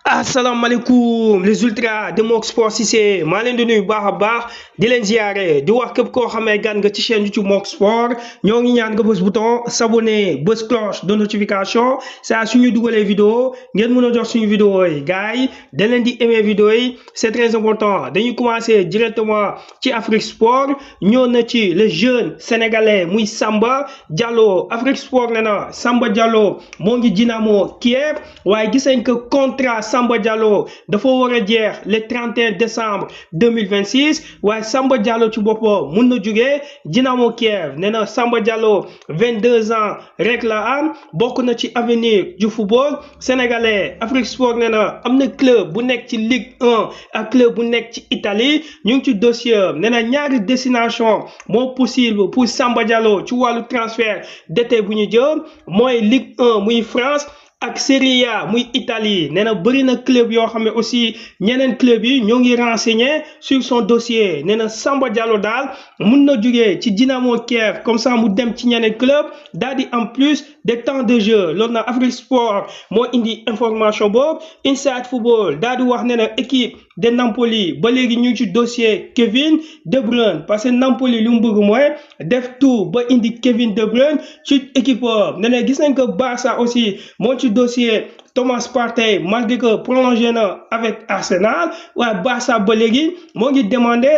asalaamaaleykum les ultras de Mok Sport Cissé maa leen di nuyu baax a baax di leen ziare di wax képp koo xamee gan nga ci chaîne YouTube Mok Sport ñoo ngi ñaan nga bës bouton s'abonner bës cloche de notification saa suñu dugalee vidéo ngeen mën a jox suñu vidéo yi gars yi da leen di aimer vidéo yi c'est très important dañuy commencer directement ci Afrique Sport ñëw na ci le jeune sénégalais muy Samba Diallo Afrique Sport nee na Samba Diallo moo ngi Dynamo Kiev waaye gis nañ que contrat Samba Diallo dafa war a jeex le 31 décembre 2026 waaye Samba Diallo ci boppam mun na jugee Dynamo Kiev nee na Samba Diallo 22 ans rek la am bokk na ci avenir du football sénégalais. Afrique Sport nee na am na club bu nekk ci Ligue 1 ak club bu nekk ci Italie ñu ngi ci dossier nee na ñaari destination moo possible pour Samba Diallo ci wàllu transfert d'été bu ñu jëm mooy Ligue 1 muy France ak Serie A muy Italie nee na bëri na club yoo xam ne aussi ñeneen club yi ñoo ngi renseigné sur son dossier nee na Samba Diallo daal mun na jugee ci Dynamo Kiev comme ça mu dem ci ñeneen club daal di en plus de temps de jeu loolu na Afrique Sport moo indi information boobu Inside Football daal di wax nee na équipe de Napoli ba léegi ñu ngi ci dossier Kevin De Bruyne parce que Napoli lu mu bëgg mooy def tout ba indi Kevin De Bruyne ci équipe nee na gis nañ que Barça aussi moo ci dossier Thomas Partey malgré que prolongé na avec Arsenal waaye Barça ba léegi moo ngi demandé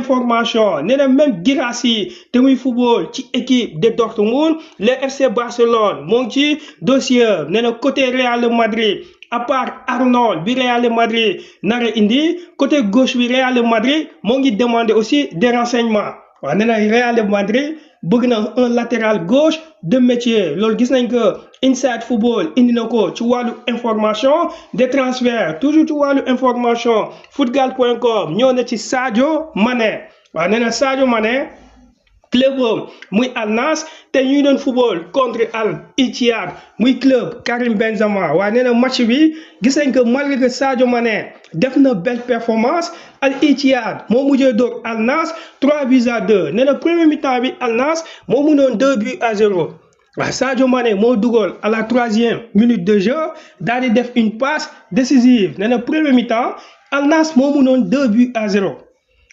d'information nee na même Guirassy te muy football ci équipe de Dortmund le FC Barcelone moo ngi ci dossier nee na côté Real Madrid à part Arnold bi Real Madrid nara indi côté gauche bi Real Madrid moo ngi demandé aussi des renseignements waaw nee na Real Madrid bëgg na un latéral gauche de métier loolu gis nañ que Inside Football indi na ko ci wàllu information des transferts toujours ci wàllu information footgal.com ñëw na ci Sadio Mané waaw nee na Sadio Mané club muy Al Nassr te ñuy doon football contre Al Ittihad muy club Karim Benzema waaye nee na match bi gis nañ que malgré que Sadio Mané def na belle performance Al Ittihad moo mujjee door Al Nassr 3-2 nee na premier mi-temps bi Al Nassr moo mënoon 2-0 waaw Sadio Mané moo dugal à la 3e minute de jeu daal di def une passe décisive nee na premier mi-temps Al Nassr moo mënoon 2-0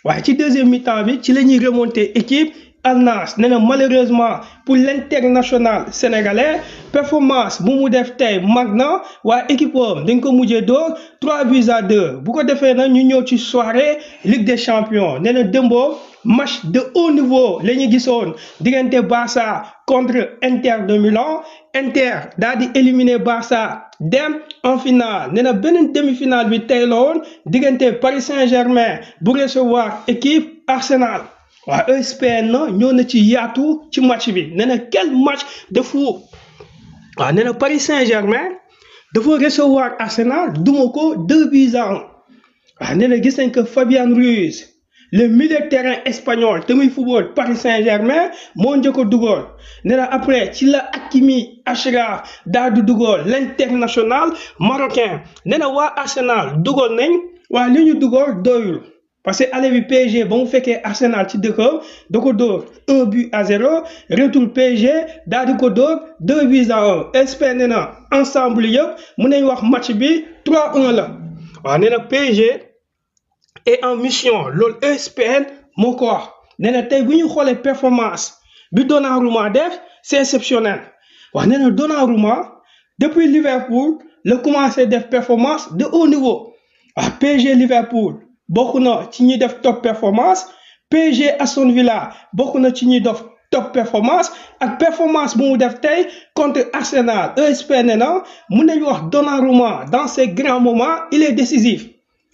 waaye ci deuxième mi-temps bi ci la ñuy remonter équipe. Al Nassr nee na malheureusement pour l'international sénégalais performance bu mu def tey mag na waaye équipe am dañ ko mujjee door 3-2 bu ko defee na ñu ñëw ci soirée Ligue des champions nee na démboo match de haut niveau la ñu gisoon diggante Barça contre Inter de Milan Inter daal di éliminer Barça dem en finale nee na beneen demi-finale bi tey la woon diggante Paris Saint-Germain bu recevoir équipe Arsenal. waaw ESPN na ñëw na ci yaatu ci match bi nee na quel match de fou waaw nee na Paris Saint-Germain dafa recevoir Arsenal duma ko 2-1 waaw nee na gis nañ que Fabian Ruiz le milieu de terrain espagnol te muy football Paris Saint-Germain moo njëkk a dugal nee na après ci la Hakimi Achraf daal di dugal l'international marocain nee na waa Arsenal dugal nañ waaye li ñu dugal doyul. parce que aller bi PSG ba mu fekkee Arsenal ci dëkkam da ko dóor 1-0 retour PSG daal di ko dóor 2-1 ESPN nee na ensemble yëpp mën nañ wax match bi 3-1 la waaw nee na PSG est en mission loolu ESPN moo ko wax nee na tey bu ñu xoolee performance bi Donnarumma def c'est exceptionnel waaw nee na Donnarumma depuis Liverpool la commencé def performance de haut niveau waaw PSG Liverpool. bokk na ci ñuy def top performance PSG Aston Villa bokk na ci ñuy def top performance ak performance bu mu def tey contre Arsenal ESPN na mun nañu wax Donnarumma dans ses grands moments il est décisif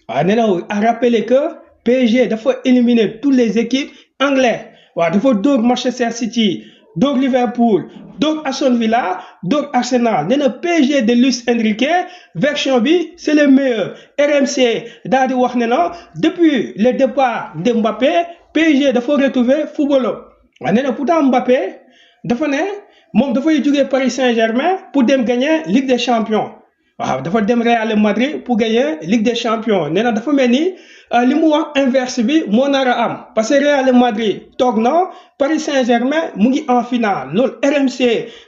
waaw nee na à rappeler que PSG dafa éliminer toutes les équipes anglaises waaw dafa dóor Manchester City dóor Liverpool dóor Aston Villa dóor Arsenal nee na PSG de Luis Enrique version bi c'est le meilleur RMC daal di wax ne na depuis le départ de Mbappé PSG dafa retrouver football waaw nee na pourtant Mbappé dafa ne moom dafay jógee Paris Saint-Germain pour dem gagner Ligue des champions waaw dafa dem Real Madrid pour gagner Ligue des champions nee na dafa mel ni li mu wax inverse bi moo nar a am parce que Real Madrid toog na Paris Saint-Germain mu ngi en finale loolu RMC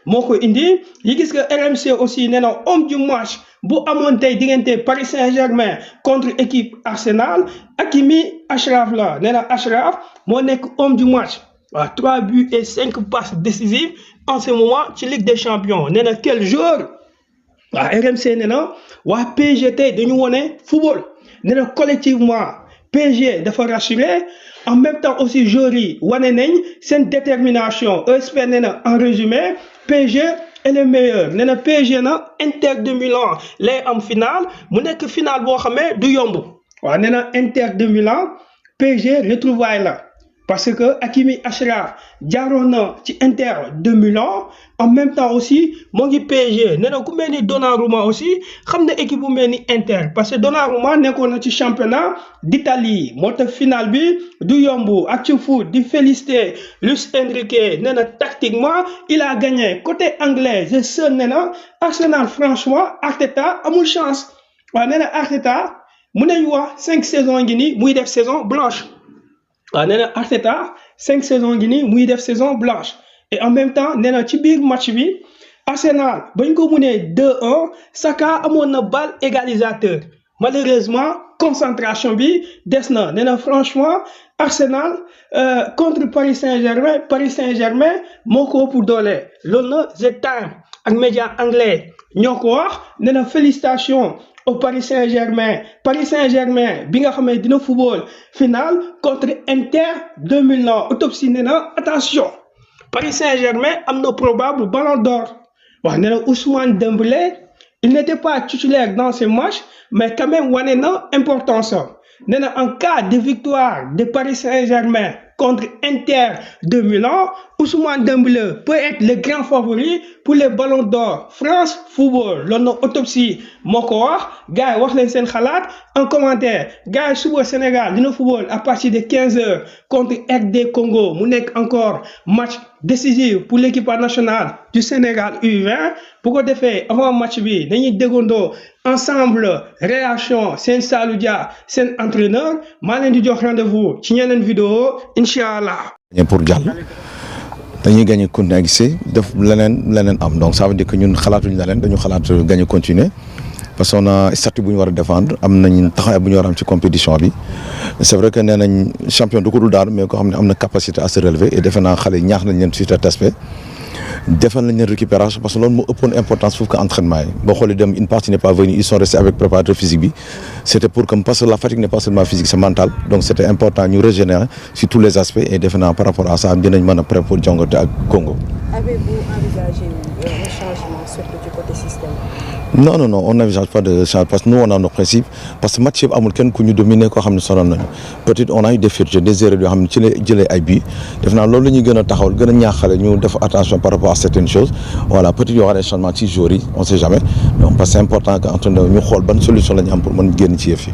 moo ko indi yi gis que RMC aussi nee na homme du match bu amoon tey diggante Paris Saint-Germain contre équipe Arsenal Hakimi Achraf la nee na Achraf moo nekk homme du match waaw 3 buts et 5 passes décisives en ce moment ci Ligue des Champions nee na quel joueur waaw RMC nee na waa PSG tey dañu wone football nee na collectivement PSG dafa rassuré en même temps aussi joueurs yi wane nañ seen détermination ESPN nee na en résumé PSG est le meilleur nee na PSG na Inter de Milan lay am final mu nekk final boo xamee du yomb waaw nee na Inter de Milan PSG retrouvaille la parce que Hakimi Achraf jaaroon na ci Inter de Milan en même temps aussi moo ngi PSG nee na ku mel ni Donnarumma aussi xam na équipe bu mel ni Inter parce que Donnarumma nekkoon na ci championnat d'Italie moo tax final bi du yomb ak ci foot di féliciter Luis Enrique nee na tactiquement il a gagné côté anglais je sais nee na Arsenal franchement Arteta amul chance waaw nee na Arteta mun nañu wax 5 saisons ngi nii muy def saison blanche. waaw nee na Arteta 5 saisons ngi nii muy def saison blanche et en même temps nee na ci biir match bi Arsenal bañ ko munee 2-1 Saka amoon na balle égalisateur malheureusement concentration bi des na nee na franchement Arsenal contre Paris Saint-Germain moo ko ëpp doole loolu na The Times ak média anglais ñoo ko wax nee na félicitations au Paris Saint-Germain bi nga xam ne dina football final contre Inter de Milan autopsie nee na attention Paris Saint-Germain am na probable ballon d'or wax nee na Ousmane Dembélé il n'était pas titulaire dans ce match mais quand même wane na importance nee na en cas de victoire de Paris Saint-Germain contre Inter de Milan Ousmane Dembélé peut être le grand favori pour les ballons d'or France Football loolu na autopsie moo ko wax gars yi wax leen seen xalaat en commentaire gars yi suba Sénégal dina football à partir de 15h contre RD Congo mu nekk encore match décisif pour l'équipe nationale du Sénégal U20 bu ko defee avant match bi dañuy déggandoo ensemble réaction seen Salou Dia seen entraîneur maa leen di jox rendez-vous ci ñeneen vidéo incha allah. pour jàll dañuy gagné continuer gisee def leneen am donc ça veut dire que ñun xalaatuñu leneen dañu xalaat gagné continuer parce que on a statut bu ñu war a défendre am nañ taxawaay bu ñu war a am ci compétition bi c'est vrai que nee nañ champion du ko dul daal mais koo xam ne am na capacité à se relever et defe naa xale yi ñaax nañ leen sur cet aspect defal nañ leen récupération parce que loolu moo ëppoon importance foofu que entraînement yi boo xoolee dem une partie n'est pas venue ils sont restés avec préparateur physique bi c'était pour que parce que la fatigue n'est pas seulement physique c'est mental donc c'était important ñu régénérer sur tous les aspects et defe naa par rapport à ça dinañ mën a prêt pour jongante ak Congo. Avez-vous envisagé un changement surtout du côté système? Non, on n'envisage pas de changer parce que nous on a nos principes parce que match yëpp amul kenn ku ñu dominer koo xam ne sonal nañu peut-être on a eu des fautes des erreurs yoo xam ne ci la jëlee ay buts def naa loolu la ñuy gën a taxawal gën a ñaaxale ñu def attention par rapport à certaines choses voilà peut-être y aura des changements ci joueurs yi on sait jamais donc parce que c'est important que entraîneur ñu xool ban solution la ñu am pour mën génn ci yëf yi.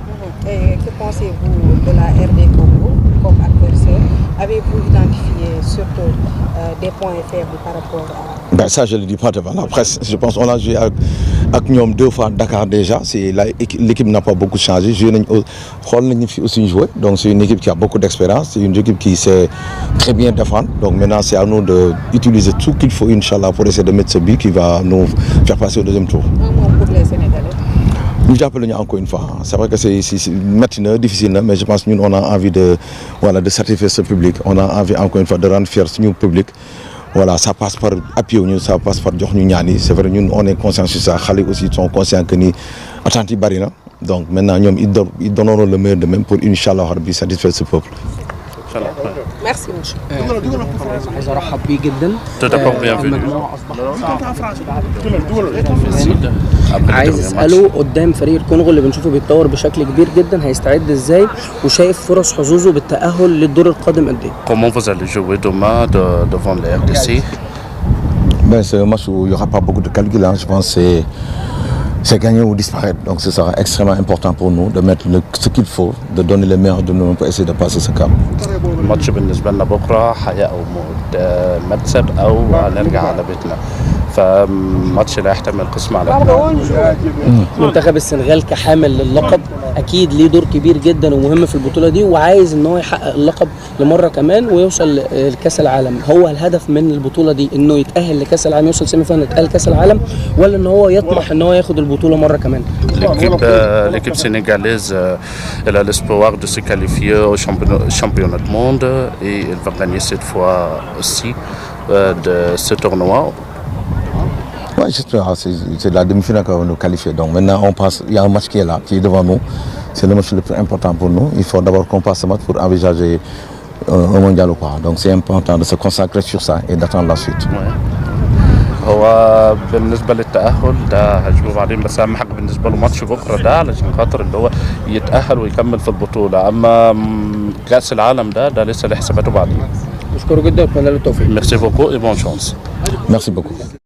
Et que pensez-vous de la RD Congo comme adversaire? Avez-vous identifié surtout des points faibles par rapport à... Ben ça je le dis pas devant la presse je pense on a joué ak ñoom 2 fois Dakar déjà c'est l'équipe n'a pas beaucoup changé joué nañ xool nañu fi aussi joué donc c'est une équipe qui a beaucoup d'expérience c'est une équipe qui sait très bien défendre donc maintenant c'est à nous de utiliser tout qu'il faut inchallah pour essayer de mettre ce but qui va nous faire passer au deuxième tour. Un mot pour les Sénégalais. ñu jàppale ñu encore une fois c'est vrai que c'est métti na difficile na mais je pense ñun on a envie de satisfaire ce public on a envie encore une fois de rendre fier suñu public voilà ça passe par appuyer ñu ça passe par jox ñu ñaan yi c'est vrai ñun on est conscient sur ça xale aussi sont conscients que ni attentes yi bari na donc maintenant ñoom ils donneront le meilleur de même pour inchallah rabbi satisfaire ce peuple. Merci monsieur. عايز ارحب بيه جدا. عايز اساله قدام فريق الكونغو اللي بنشوفه بيتطور بشكل كبير جدا هيستعد ازاي وشايف فرص حظوظه بالتأهل للدور القادم قد ايه؟ Comment vous allez jouer demain devant les RDC? Ben c'est un match où il y aura pas beaucoup de calcul hein. Je pense que c'est gagner ou disparaître donc ce sera extrêmement important pour nous de mettre ce qu'il faut de donner le meilleur de nous pour essayer de passer ce cap. الماتش بالنسبة لنا بكرة حياة أو موت مكسب أو هنرجع على بيتنا فماتش لا يحتمل قسم على منتخب السنغال كحامل للقب اكيد ليه دور كبير جدا ومهم في البطوله دي، وعايز ان هو يحقق اللقب لمره كمان ويوصل لكاس العالم. هو الهدف من البطوله دي انه يتاهل لكاس العالم، يوصل سيمي فاينل يتاهل لكاس العالم، ولا ان هو يطمح ان هو ياخد البطوله مره كمان؟ L'équipe sénégalaise elle a l'espoir de se qualifier au championnat du monde et elle va gagner cette fois aussi de ce tournoi. Ouais, j'espère. C'est la demi-finale qui va nous qualifier. Donc maintenant, on passe. Il y a un match qui est là, qui est devant nous. C'est le match le plus important pour nous. Il faut d'abord qu'on passe ce match pour envisager un mondial ou pas. Donc c'est important de se consacrer sur ça et d'attendre la suite. Ouais. هو بالنسبه للتاهل ده هجيبه بعدين، بس اهم حاجه بالنسبه له ماتش بكره ده علشان خاطر اللي هو يتاهل ويكمل في البطوله. اما كاس العالم ده لسه له حساباته بعدين. بشكره جدا واتمنى له التوفيق. Merci beaucoup et bonne chance. Merci beaucoup.